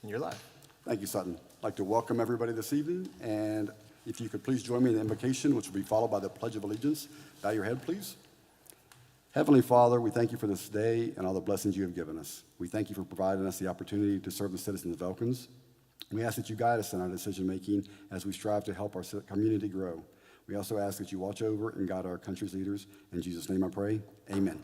in your life. Thank you, Sutton. I'd like to welcome everybody this evening, and if you could please join me in the invocation, which will be followed by the Pledge of Allegiance. Bow your head, please. Heavenly Father, we thank you for this day and all the blessings you have given us. We thank you for providing us the opportunity to serve the citizens of Elkins. We ask that you guide us in our decision-making as we strive to help our community grow. We also ask that you watch over and guide our country's leaders. In Jesus' name I pray, amen.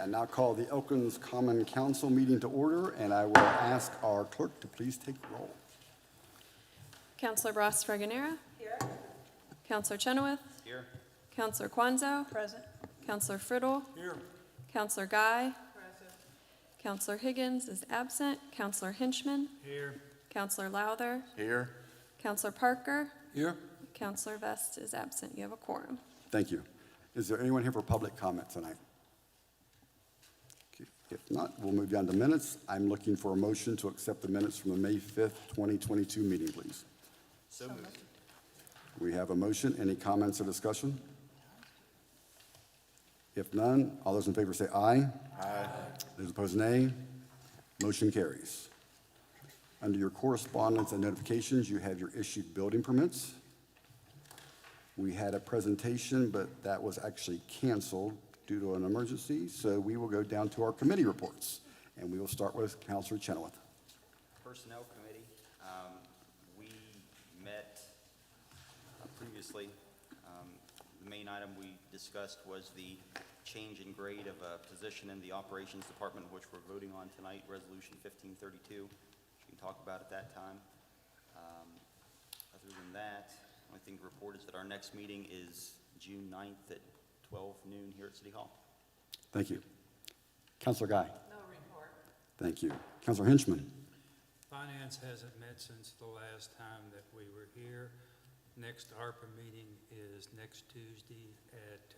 I now call the Elkins Common Council meeting to order, and I will ask our clerk to please take roll. Councilor Ross Fraganera. Here. Councilor Chenoweth. Here. Councilor Kwanzaa. Present. Councilor Friddle. Here. Councilor Guy. Present. Councilor Higgins is absent. Councilor Hinchman. Here. Councilor Lowther. Here. Councilor Parker. Here. Councilor Vest is absent. You have a quorum. Thank you. Is there anyone here for public comment tonight? Okay. If not, we'll move down to minutes. I'm looking for a motion to accept the minutes from the May 5th, 2022 meeting, please. So moved. We have a motion. Any comments or discussion? If none, all those in favor say aye. Aye. Those opposed, nay. Motion carries. Under your correspondence and notifications, you have your issued building permits. We had a presentation, but that was actually canceled due to an emergency, so we will go down to our committee reports, and we will start with Councilor Chenoweth. Personnel Committee, we met previously. The main item we discussed was the change in grade of a position in the Operations Department, which we're voting on tonight, Resolution 1532, which we can talk about at that time. Other than that, the only thing to report is that our next meeting is June 9th at 12 noon here at City Hall. Thank you. Councilor Guy. No report. Thank you. Councilor Hinchman. Finance hasn't met since the last time that we were here. Next ARPA meeting is next Tuesday at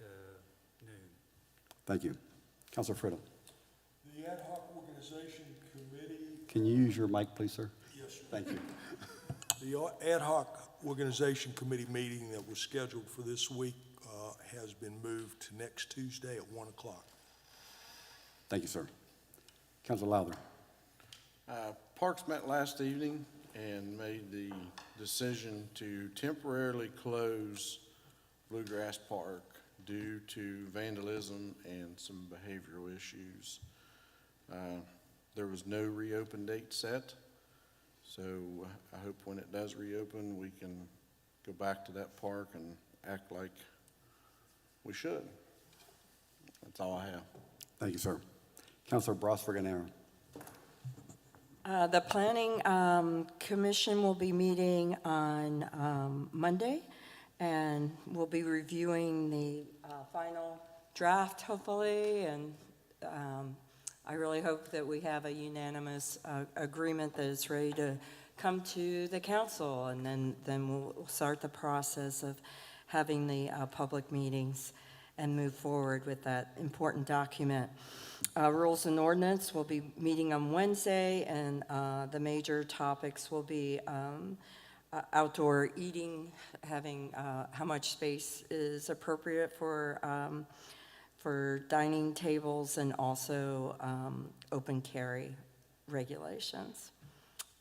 noon. Thank you. Councilor Friddle. The ad hoc organization committee. Can you use your mic, please, sir? Yes, sir. Thank you. The ad hoc organization committee meeting that was scheduled for this week has been moved to next Tuesday at 1 o'clock. Thank you, sir. Councilor Lowther. Parks met last evening and made the decision to temporarily close Bluegrass Park due to vandalism and some behavioral issues. There was no reopen date set, so I hope when it does reopen, we can go back to that park and act like we should. That's all I have. Thank you, sir. Councilor Ross Fraganera. The Planning Commission will be meeting on Monday, and we'll be reviewing the final draft, hopefully, and I really hope that we have a unanimous agreement that is ready to come to the council, and then we'll start the process of having the public meetings and move forward with that important document. Rules and Ordinance will be meeting on Wednesday, and the major topics will be outdoor eating, having how much space is appropriate for dining tables, and also open carry regulations.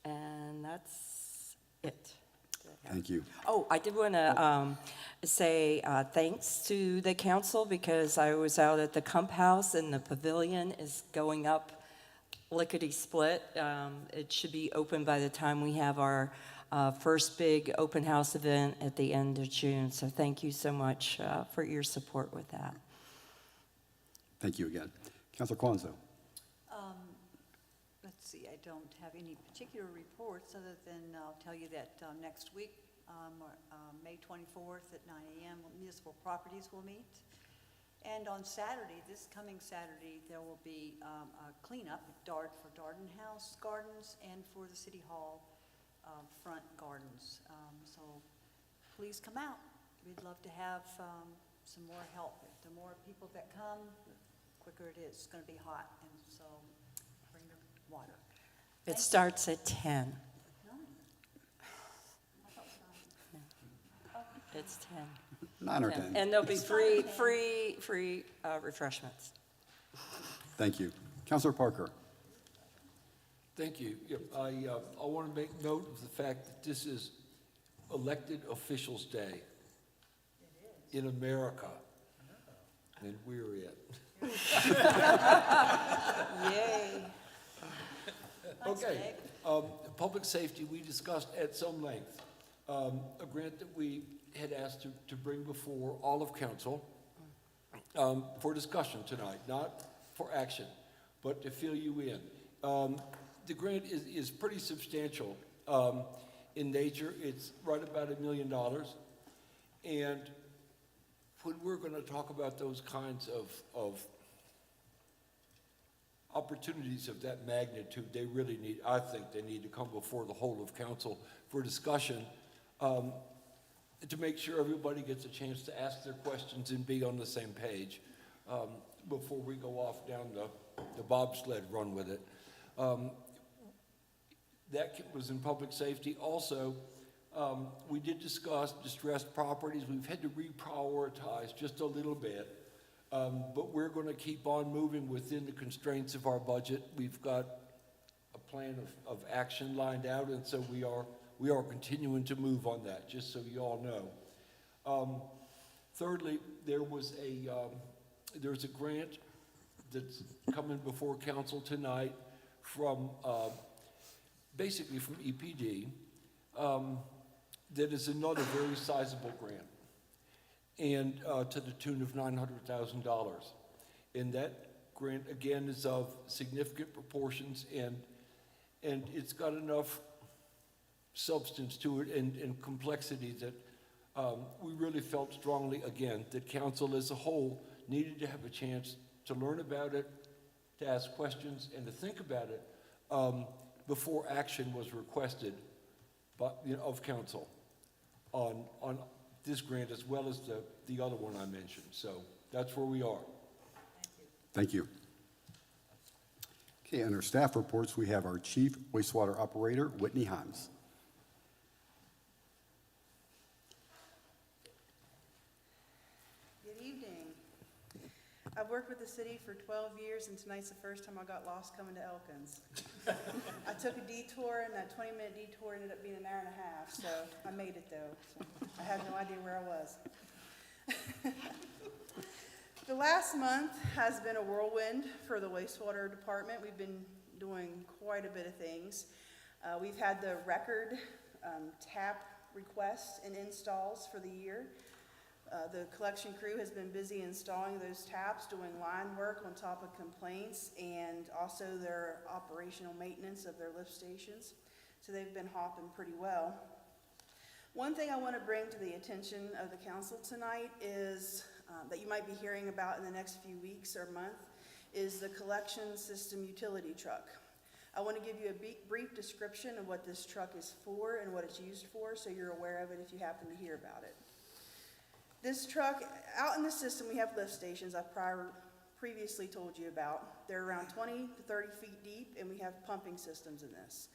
And that's it. Thank you. Oh, I did want to say thanks to the council, because I was out at the Kump House and the pavilion is going up lickety-split. It should be open by the time we have our first big open house event at the end of June. So thank you so much for your support with that. Thank you again. Councilor Kwanzaa. Let's see, I don't have any particular reports other than I'll tell you that next week, May 24th at 9 a.m., municipal properties will meet. And on Saturday, this coming Saturday, there will be a cleanup for Darden House Gardens and for the City Hall front gardens. So please come out. We'd love to have some more help. The more people that come, the quicker it is. It's going to be hot, and so bring their water. It starts at 10. It's 10. 9 or 10. And there'll be free refreshments. Thank you. Counselor Parker. Thank you. Yep, I want to make note of the fact that this is Elected Officials Day in America. And we're it. Yay. Okay, public safety, we discussed at some length. A grant that we had asked to bring before all of council for discussion tonight, not for action, but to fill you in. The grant is pretty substantial in nature. It's right about $1 million. And when we're going to talk about those kinds of opportunities of that magnitude, they really need, I think they need to come before the whole of council for discussion to make sure everybody gets a chance to ask their questions and be on the same page before we go off down the bobsled run with it. That was in public safety. Also, we did discuss distressed properties. We've had to reprioritize just a little bit, but we're going to keep on moving within the constraints of our budget. We've got a plan of action lined out, and so we are continuing to move on that, just so you all know. Thirdly, there's a grant that's coming before council tonight from basically from EPD, that is another very sizable grant, and to the tune of $900,000. And that grant, again, is of significant proportions, and it's got enough substance to it and complexity that we really felt strongly, again, that council as a whole needed to have a chance to learn about it, to ask questions, and to think about it before action was requested of council on this grant as well as the other one I mentioned. So that's where we are. Thank you. Okay, under staff reports, we have our Chief Wastewater Operator, Whitney Himes. Good evening. I've worked with the city for 12 years, and tonight's the first time I got lost coming to Elkins. I took a detour, and that 20-minute detour ended up being an hour and a half, so I made it, though. So I had no idea where I was. The last month has been a whirlwind for the wastewater department. We've been doing quite a bit of things. We've had the record tap requests and installs for the year. The collection crew has been busy installing those taps, doing line work on top of complaints, and also their operational maintenance of their lift stations. So they've been hopping pretty well. One thing I want to bring to the attention of the council tonight is that you might be hearing about in the next few weeks or month is the collection system utility truck. I want to give you a brief description of what this truck is for and what it's used for, so you're aware of it if you happen to hear about it. This truck, out in the system, we have lift stations I've previously told you about. They're around 20 to 30 feet deep, and we have pumping systems in this.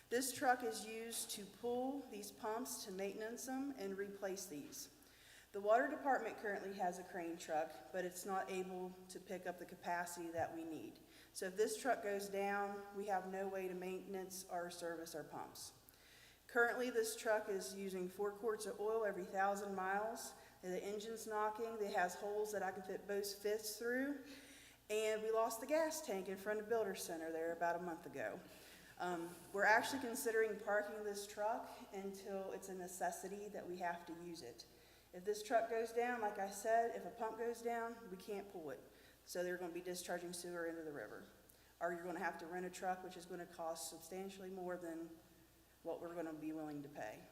This truck is used to pull these pumps, to maintenance them, and replace these. The water department currently has a crane truck, but it's not able to pick up the capacity that we need. So if this truck goes down, we have no way to maintenance or service our pumps. Currently, this truck is using 4 quarts of oil every 1,000 miles. The engine's knocking. It has holes that I can fit both fists through. And we lost the gas tank in front of Builder Center there about a month ago. We're actually considering parking this truck until it's a necessity that we have to use it. If this truck goes down, like I said, if a pump goes down, we can't pull it. So they're going to be discharging sewer into the river. Or you're going to have to rent a truck, which is going to cost substantially more than what we're going to be willing to pay.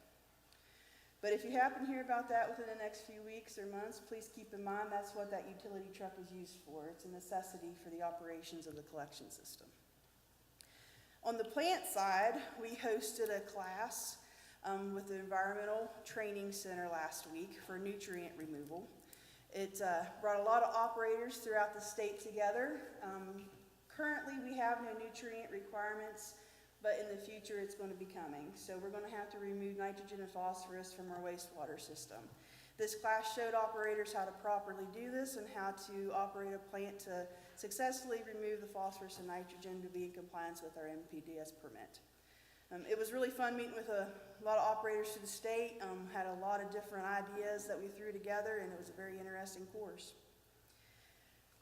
But if you happen to hear about that within the next few weeks or months, please keep in mind that's what that utility truck is used for. It's a necessity for the operations of the collection system. On the plant side, we hosted a class with the Environmental Training Center last week for nutrient removal. It brought a lot of operators throughout the state together. Currently, we have no nutrient requirements, but in the future, it's going to be coming. So we're going to have to remove nitrogen and phosphorus from our wastewater system. This class showed operators how to properly do this and how to operate a plant to successfully remove the phosphorus and nitrogen to be in compliance with our MPDS permit. It was really fun meeting with a lot of operators through the state, had a lot of different ideas that we threw together, and it was a very interesting course.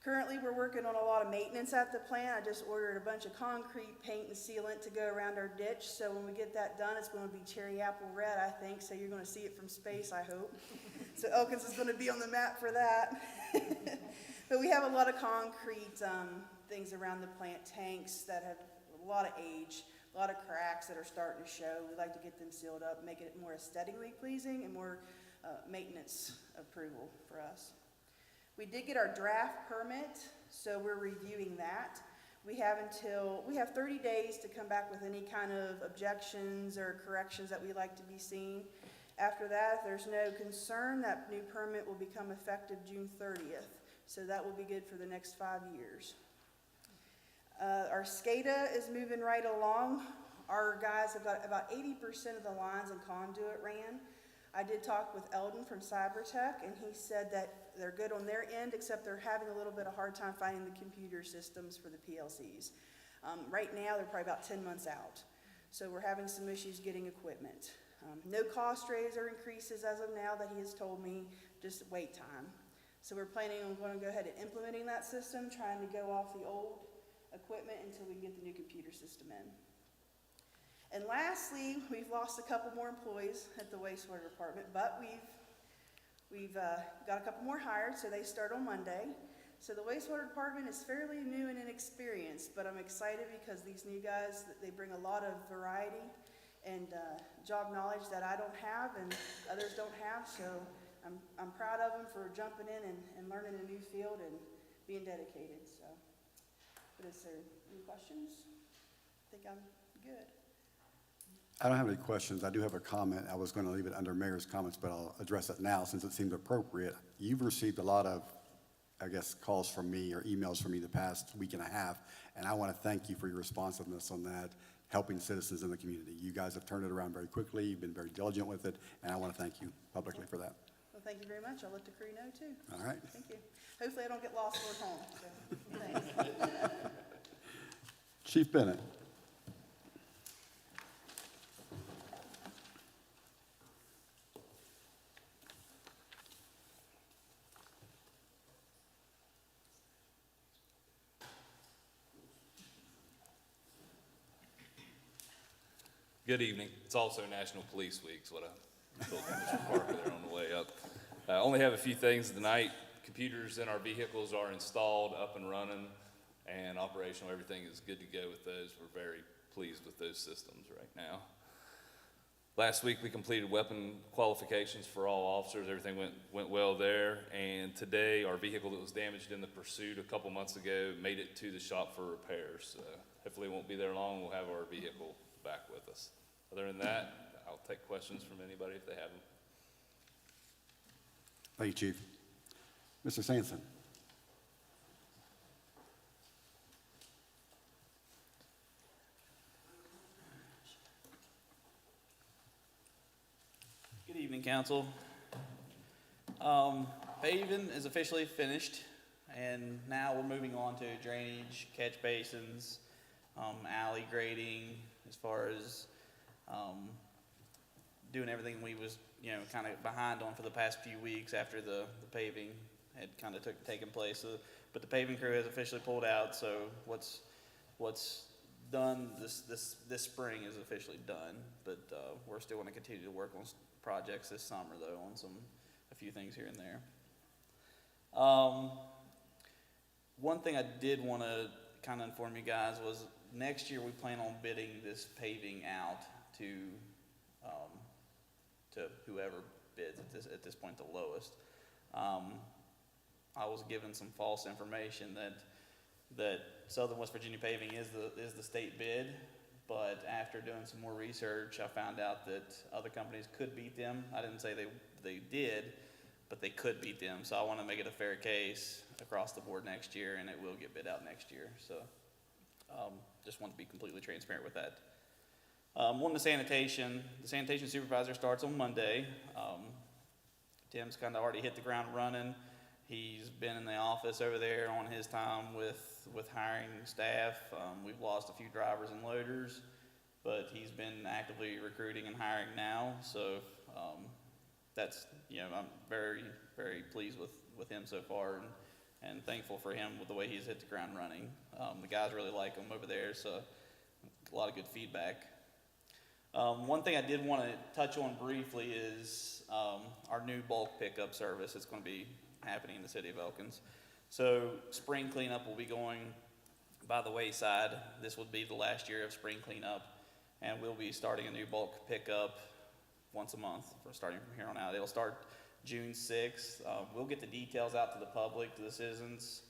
Currently, we're working on a lot of maintenance at the plant. I just ordered a bunch of concrete, paint, and sealant to go around our ditch, so when we get that done, it's going to be cherry apple red, I think, so you're going to see it from space, I hope. So Elkins is going to be on the map for that. But we have a lot of concrete things around the plant, tanks that have a lot of age, a lot of cracks that are starting to show. We like to get them sealed up, make it more aesthetically pleasing and more maintenance approval for us. We did get our draft permit, so we're reviewing that. We have 30 days to come back with any kind of objections or corrections that we'd like to be seen. After that, if there's no concern, that new permit will become effective June 30th. So that will be good for the next 5 years. Our SCADA is moving right along. Our guys have got about 80% of the lines and conduit ran. I did talk with Eldon from Cybertech, and he said that they're good on their end, except they're having a little bit of hard time finding the computer systems for the PLCs. Right now, they're probably about 10 months out. So we're having some issues getting equipment. No cost raise or increases as of now that he has told me, just wait time. So we're planning on going to go ahead and implementing that system, trying to go off the old equipment until we can get the new computer system in. And lastly, we've lost a couple more employees at the wastewater department, but we've got a couple more hired, so they start on Monday. So the wastewater department is fairly new and inexperienced, but I'm excited because these new guys, they bring a lot of variety and job knowledge that I don't have and others don't have. So I'm proud of them for jumping in and learning a new field and being dedicated. So, but is there any questions? I think I'm good. I don't have any questions. I do have a comment. I was going to leave it under Mayor's comments, but I'll address it now since it seems appropriate. You've received a lot of, I guess, calls from me or emails from me the past week and a half, and I want to thank you for your responsiveness on that, helping citizens in the community. You guys have turned it around very quickly. You've been very diligent with it, and I want to thank you publicly for that. Well, thank you very much. I'll let the crew know too. All right. Thank you. Hopefully I don't get lost going home. So, thanks. Chief Bennett. Good evening. It's also National Police Week, is what I told Mr. Parker there on the way up. I only have a few things tonight. Computers in our vehicles are installed, up and running, and operational. Everything is good to go with those. We're very pleased with those systems right now. Last week, we completed weapon qualifications for all officers. Everything went well there. And today, our vehicle that was damaged in the pursuit a couple months ago made it to the shop for repairs. So hopefully it won't be there long. We'll have our vehicle back with us. Other than that, I'll take questions from anybody if they have them. Thank you, Chief. Mr. Sampson. Good evening, Council. Paving is officially finished, and now we're moving on to drainage, catch basins, alley grading, as far as doing everything we was, kind of behind on for the past few weeks after the paving had kind of taken place. But the paving crew has officially pulled out, so what's done this spring is officially done. But we're still going to continue to work on projects this summer, though, on a few things here and there. One thing I did want to kind of inform you guys was next year we plan on bidding this paving out to whoever bids at this point the lowest. I was given some false information that Southern West Virginia Paving is the state bid, but after doing some more research, I found out that other companies could beat them. I didn't say they did, but they could beat them. So I want to make it a fair case across the board next year, and it will get bid out next year. So Just want to be completely transparent with that. On the sanitation supervisor starts on Monday. Tim's kind of already hit the ground running. He's been in the office over there on his time with hiring staff. We've lost a few drivers and loaders, but he's been actively recruiting and hiring now. So that's, I'm very, very pleased with him so far, and thankful for him with the way he's hit the ground running. The guys really like him over there, so a lot of good feedback. One thing I did want to touch on briefly is our new bulk pickup service that's going to be happening in the city of Elkins. So spring cleanup will be going by the wayside. This would be the last year of spring cleanup, and we'll be starting a new bulk pickup once a month, starting from here on out. It'll start June 6th. We'll get the details out to the public, to the citizens,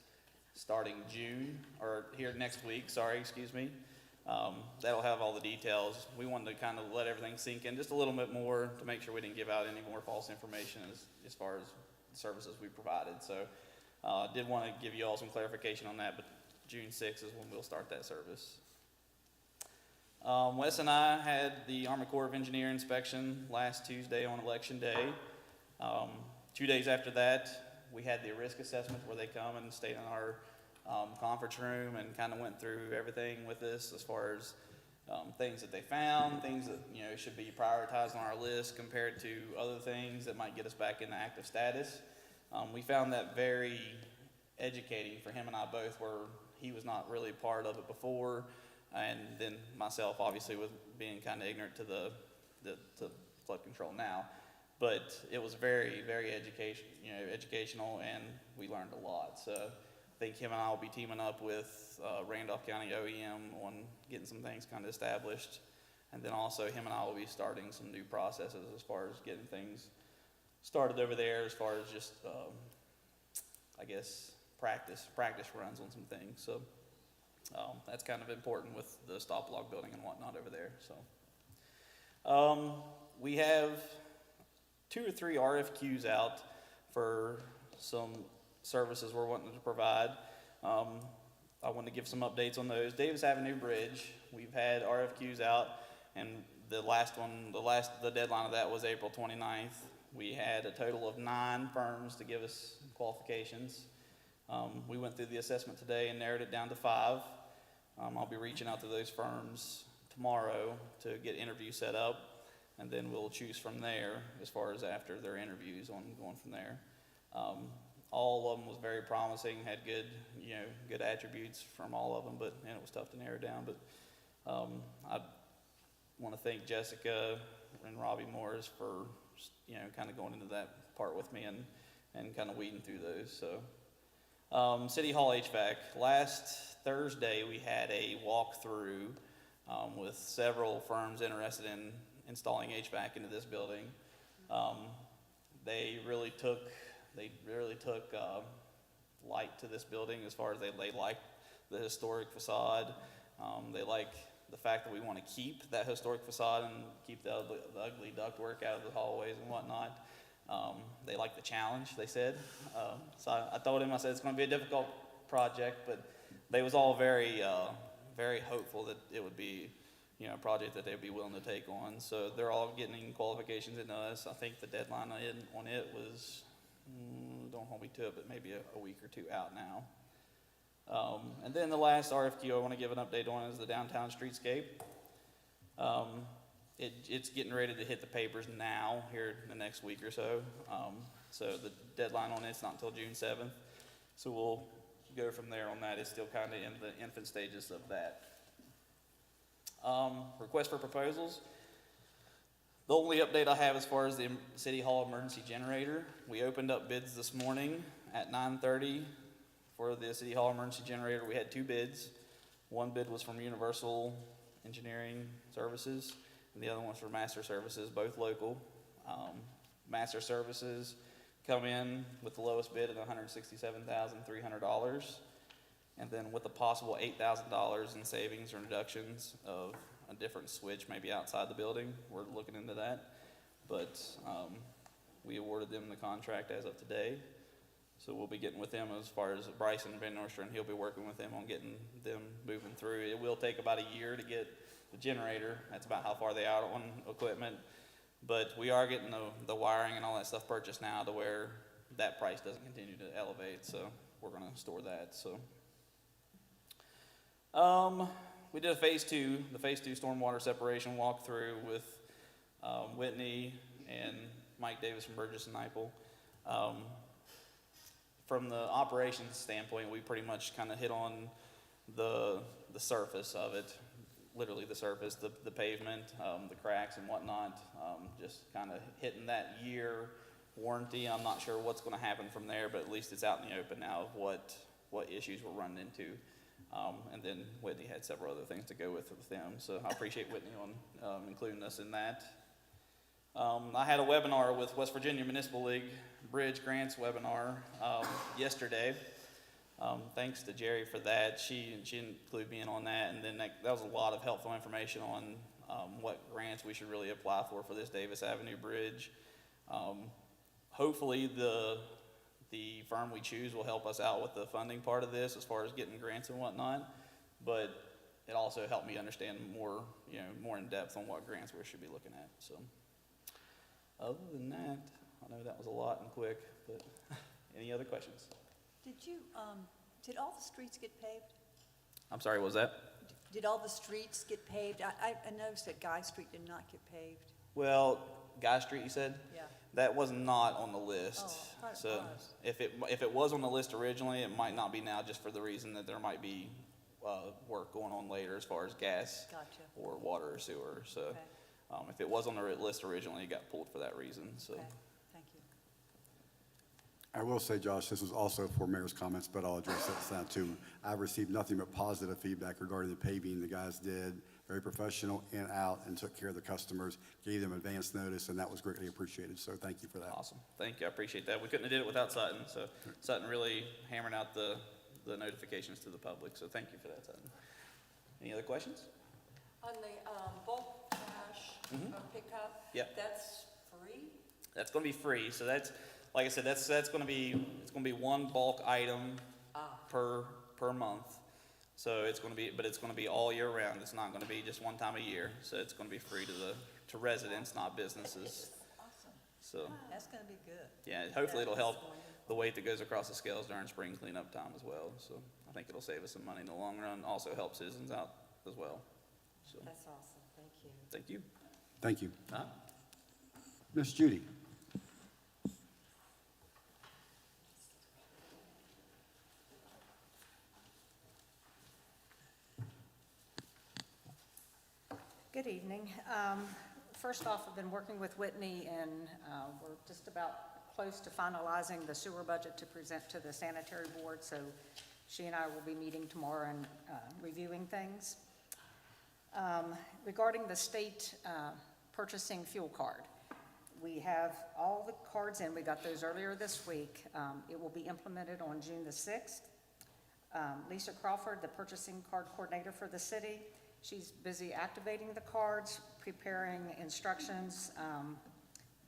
starting June, or here next week, excuse me. That'll have all the details. We wanted to kind of let everything sink in just a little bit more to make sure we didn't give out any more false information as far as the services we provided. So did want to give you all some clarification on that, but June 6th is when we'll start that service. Wes and I had the Army Corps of Engineer inspection last Tuesday on Election Day. 2 days after that, we had the risk assessment where they come and stayed in our conference room and kind of went through everything with us as far as things that they found, things that should be prioritized on our list compared to other things that might get us back into active status. We found that very educating for him and I both, where he was not really part of it before, and then myself obviously with being kind of ignorant to the flood control now. But it was very, very educational, and we learned a lot. So I think him and I will be teaming up with Randolph County OEM on getting some things kind of established. And then also him and I will be starting some new processes as far as getting things started over there, as far as just, I guess, practice runs on some things. So that's kind of important with the stop log building and whatnot over there. So we have 2 or 3 RFQs out for some services we're wanting to provide. I want to give some updates on those. Davis Avenue Bridge, we've had RFQs out, and the deadline of that was April 29th. We had a total of 9 firms to give us qualifications. We went through the assessment today and narrowed it down to 5. I'll be reaching out to those firms tomorrow to get interviews set up, and then we'll choose from there as far as after their interviews on going from there. All of them was very promising, had good attributes from all of them, but it was tough to narrow down. But I want to thank Jessica and Robbie Morris for kind of going into that part with me and kind of weeding through those. So City Hall HVAC. Last Thursday we had a walkthrough with several firms interested in installing HVAC into this building. They really took light to this building as far as they liked the historic facade. They like the fact that we want to keep that historic facade and keep the ugly ductwork out of the hallways and whatnot. They like the challenge, they said. So I told him, I said, it's going to be a difficult project, but they was all very, very hopeful that it would be a project that they'd be willing to take on. So they're all getting qualifications into us. I think the deadline on it was, don't hold me to it, but maybe a week or 2 out now. And then the last RFQ I want to give an update on is the downtown streetscape. It's getting ready to hit the papers now, here in the next week or so. So the deadline on it's not until June 7th. So we'll go from there on that. It's still kind of in the infant stages of that. Request for proposals. The only update I have as far as the City Hall emergency generator, we opened up bids this morning at 9:30 for the City Hall emergency generator. We had 2 bids. One bid was from Universal Engineering Services, and the other one was for Master Services, both local. Master Services come in with the lowest bid at $167,300, and then with a possible $8,000 in savings or reductions of a different switch maybe outside the building. We're looking into that, but we awarded them the contract as of today. So we'll be getting with them as far as Bryson Van Nostrand. He'll be working with them on getting them moving moving through. It will take about a year to get the generator. That's about how far they are on equipment. But we are getting the wiring and all that stuff purchased now to where that price doesn't continue to elevate, so we're gonna store that, so. We did the phase two stormwater separation walkthrough with, Whitney and Mike Davis from Burgess and Nyepel. From the operations standpoint, we pretty much kind of hit on the surface of it, literally the surface, the pavement, the cracks and whatnot, just kind of hitting that year warranty. I'm not sure what's going to happen from there, but at least it's out in the open now of what issues we're running into. And then Whitney had several other things to go with them, so I appreciate Whitney on including us in that. I had a webinar with West Virginia Municipal League Bridge Grants webinar yesterday. Thanks to Jerry for that. She included me in on that, and then that was a lot of helpful information on what grants we should really apply for this Davis Avenue Bridge. Hopefully the firm we choose will help us out with the funding part of this as far as getting grants and whatnot, but it also helped me understand more in depth on what grants we should be looking at. So other than that, I know that was a lot and quick, but any other questions? Did all the streets get paved? I'm sorry, what was that? Did all the streets get paved? I noticed that Guy Street did not get paved. Well, Guy Street, you said? Yeah. That was not on the list. Oh, I thought it So was. if it was on the list originally, it might not be now, just for the reason that there might be work going on later as far as gas Gotcha. or water or sewer. So Okay. if it was on the list originally, it got pulled for that reason. So Okay, thank you. I will say, Josh, this was also for mayor's comments, but I'll address that now too. I've received nothing but positive feedback regarding the paving the guys did. Very professional, in, out, and took care of the customers, gave them advance notice, and that was greatly appreciated. So thank you for that. awesome. Thank you. I appreciate that. We couldn't have did it without Sutton. So Sutton really hammered out the notifications to the public. So thank you for that, Sutton. Any other questions? On the bulk trash pickup, Yep. that's free? That's going to be free. So that's, like I said, that's going to be one bulk item per month. So it's going to be all year round. It's not going to be just one time a year. So it's going to be free to residents, not businesses. Awesome. So That's going to be good. yeah, hopefully it'll help the weight that goes across the scales during spring cleanup time as well. So I think it'll save us some money in the long run. Also help citizens out as well. So That's awesome, thank you. thank you. Thank you. Uh-huh. Miss Judy. Good evening. First off, I've been working with Whitney, and we're just about close to finalizing the sewer budget to present to the sanitary board, so she and I will be meeting tomorrow and reviewing things. Regarding the state purchasing fuel card, we have all the cards in. We got those earlier this week. It will be implemented on June the 6th. Lisa Crawford, the purchasing card coordinator for the city, she's busy activating the cards, preparing instructions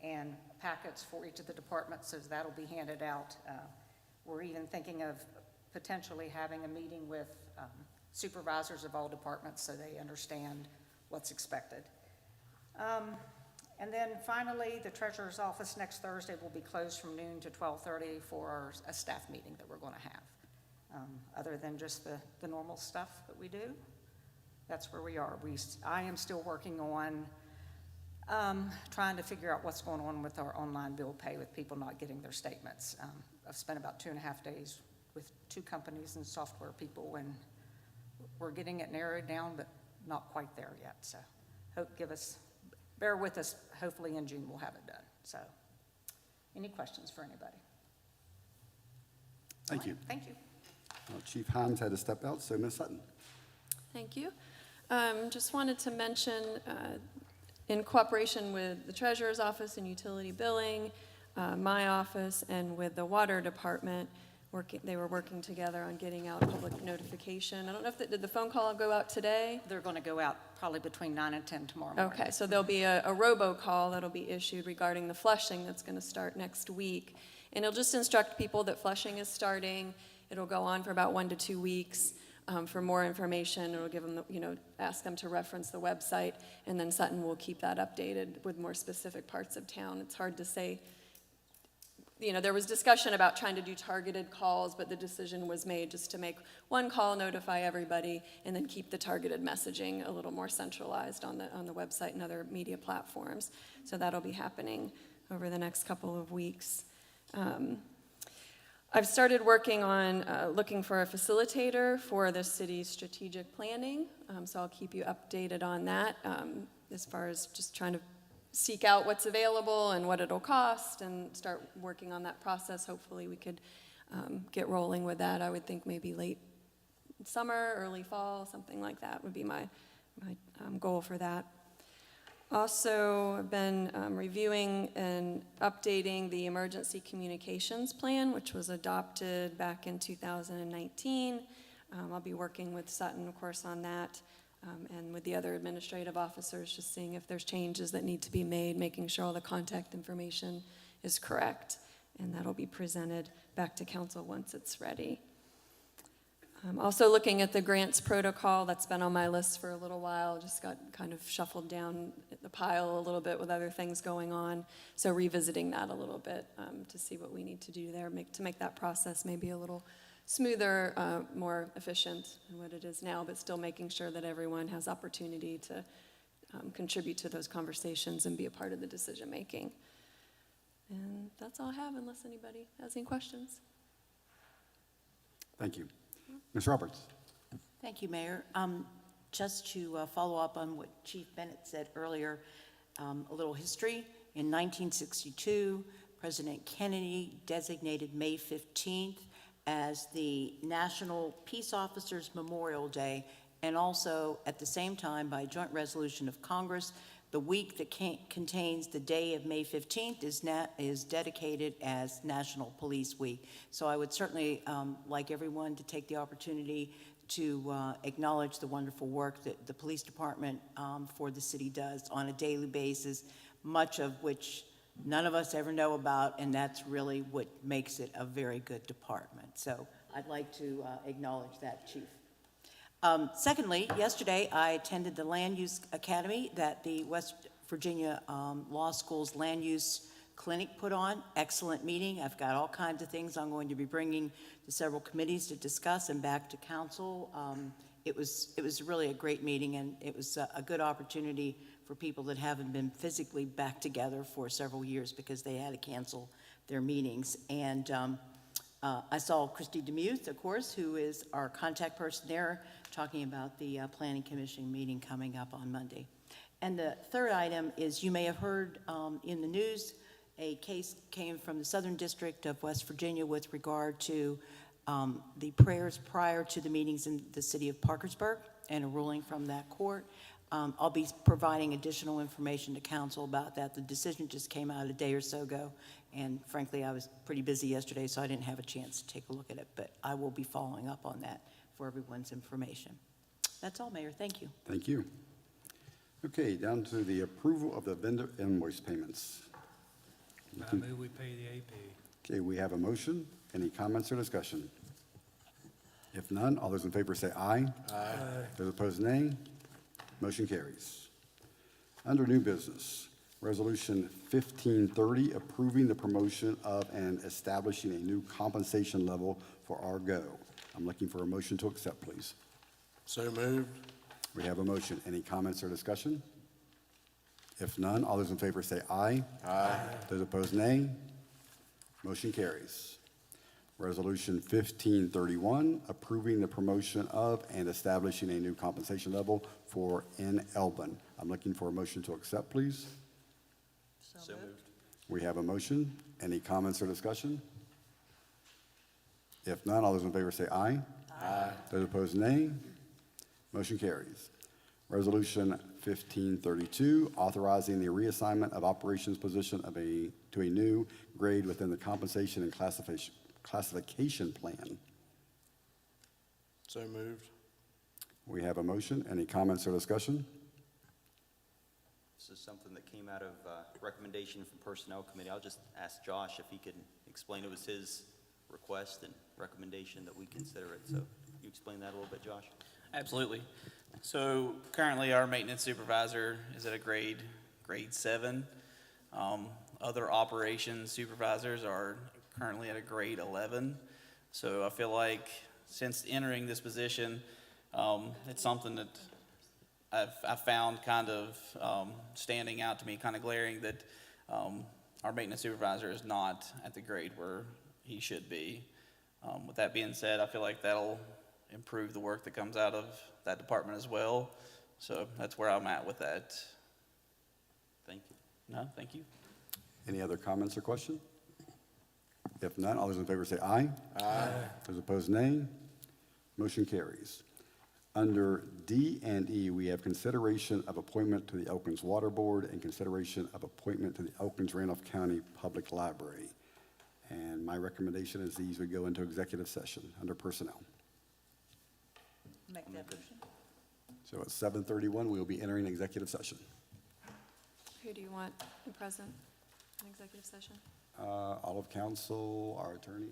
and packets for each of the departments, so that'll be handed out. We're even thinking of potentially having a meeting with supervisors of all departments so they understand what's expected. And then finally, the treasurer's office next Thursday will be closed from noon to 12:30 for a staff meeting that we're going to have. Other than just the normal stuff that we do, that's where we are. I am still working on trying to figure out what's going on with our online bill pay with people not getting their statements. I've spent about 2.5 days with 2 companies and software people, and we're getting it narrowed down, but not quite there yet. So bear with us. Hopefully in June we'll have it done. So any questions for anybody? Thank you. Thank you. Chief Hines had to step out, so Ms. Sutton. Thank you. Just wanted to mention, in cooperation with the Treasurer's Office and Utility Billing, my office, and with the Water Department, they were working together on getting out public notification. I don't know if did the phone call go out today? They're going to go out probably between 9 and 10 tomorrow morning. Okay, so there'll be a robocall that'll be issued regarding the flushing that's going to start next week. And it'll just instruct people that flushing is starting. It'll go on for about 1 to 2 weeks. for more information. It'll give them, ask them to reference the website, and then Sutton will keep that updated with more specific parts of town. It's hard to say. There was discussion about trying to do targeted calls, but the decision was made just to make one call, notify everybody, and then keep the targeted messaging a little more centralized on the website and other media platforms. So that'll be happening over the next couple of weeks. I've started working on looking for a facilitator for the city's strategic planning, so I'll keep you updated on that as far as just trying to seek out what's available and what it'll cost and start working on that process. Hopefully we could get rolling with that. I would think maybe late summer, early fall, something like that would be my goal for that. Also, I've been reviewing and updating the emergency communications plan, which was adopted back in 2019. I'll be working with Sutton, of course, on that. And with the other administrative officers, just seeing if there's changes that need to be made, making sure all the contact information is correct, and that'll be presented back to council once it's ready. Also looking at the grants protocol, that's been on my list for a little while, just got kind of shuffled down the pile a little bit with other things going on, so revisiting that a little bit to see what we need to do there, to make that process maybe a little smoother, more efficient than what it is now, but still making sure that everyone has opportunity to contribute to those conversations and be a part of the decision-making. And that's all I have, unless anybody has any questions. Thank you. Ms. Roberts? Thank you, Mayor. Just to follow up on what Chief Bennett said earlier, a little history. In 1962, President Kennedy designated May 15th as the National Peace Officers Memorial Day, and also at the same time, by joint resolution of Congress, the week that contains the day of May 15th is dedicated as National Police Week. So I would certainly like everyone to take the opportunity to acknowledge the wonderful work that the police department for the city does on a daily basis, much of which none of us ever know about, and that's really what makes it a very good department. So I'd like to acknowledge that, Chief. Secondly, yesterday I attended the Land Use Academy that the West Virginia Law School's Land Use Clinic put on. Excellent meeting. I've got all kinds of things I'm going to be bringing to several committees to discuss and back to council. It was really a great meeting, and it was a good opportunity for people that haven't been physically back together for several years because they had to cancel their meetings. And I saw Christy Demuth, of course, who is our contact person there, talking about the Planning Commission meeting coming up on Monday. And the third item is, you may have heard in the news, a case came from the Southern District of West Virginia with regard to the prayers prior to the meetings in the city of Parkersburg and a ruling from that court. I'll be providing additional information to council about that. The decision just came out a day or so ago, and frankly, I was pretty busy yesterday, so I didn't have a chance to take a look at it, but I will be following up on that for everyone's information. That's all, Mayor. Thank you. Thank you. Okay, down to the approval of the vendor invoice payments. I move we pay the AP. Okay, we have a motion. Any comments or discussion? If none, all those in favor say aye. Aye. Those opposed, nay. Motion carries. Under new business, Resolution 1530, approving the promotion of and establishing a new compensation level for our GO. I'm looking for a motion to accept, please. So moved. We have a motion. Any comments or discussion? If none, all those in favor say aye. Aye. Those opposed, nay. Motion carries. Resolution 1531, approving the promotion of and establishing a new compensation level for N. Elbin. I'm looking for a motion to accept, please. So moved. We have a motion. Any comments or discussion? If none, all those in favor say aye. Aye. Those opposed, nay. Motion carries. Resolution 1532, authorizing the reassignment of operations position to a new grade within the compensation and classification plan. So moved. We have a motion. Any comments or discussion? This is something that came out of recommendation from Personnel Committee. I'll just ask Josh if he could explain. It was his request and recommendation that we consider it, so you explain that a little bit, Josh? Absolutely. So currently, our maintenance supervisor is at a grade 7. Other operations supervisors are currently at a grade 11. So I feel like since entering this position, it's something that I've found kind of standing out to me, kind of glaring, that our maintenance supervisor is not at the grade where he should be. With that being said, I feel like that'll improve the work that comes out of that department as well. So that's where I'm at with that. Thank you. No, thank you. Any other comments or questions? If none, all those in favor say aye. Aye. Those opposed, nay. Motion carries. Under D and E, we have consideration of appointment to the Elkins Water Board and consideration of appointment to the Elkins Randolph County Public Library. And my recommendation is these would go into executive session under personnel. Make that motion. So at 7:31, we will be entering executive session. Who do you want present in executive session? All of council, our attorney,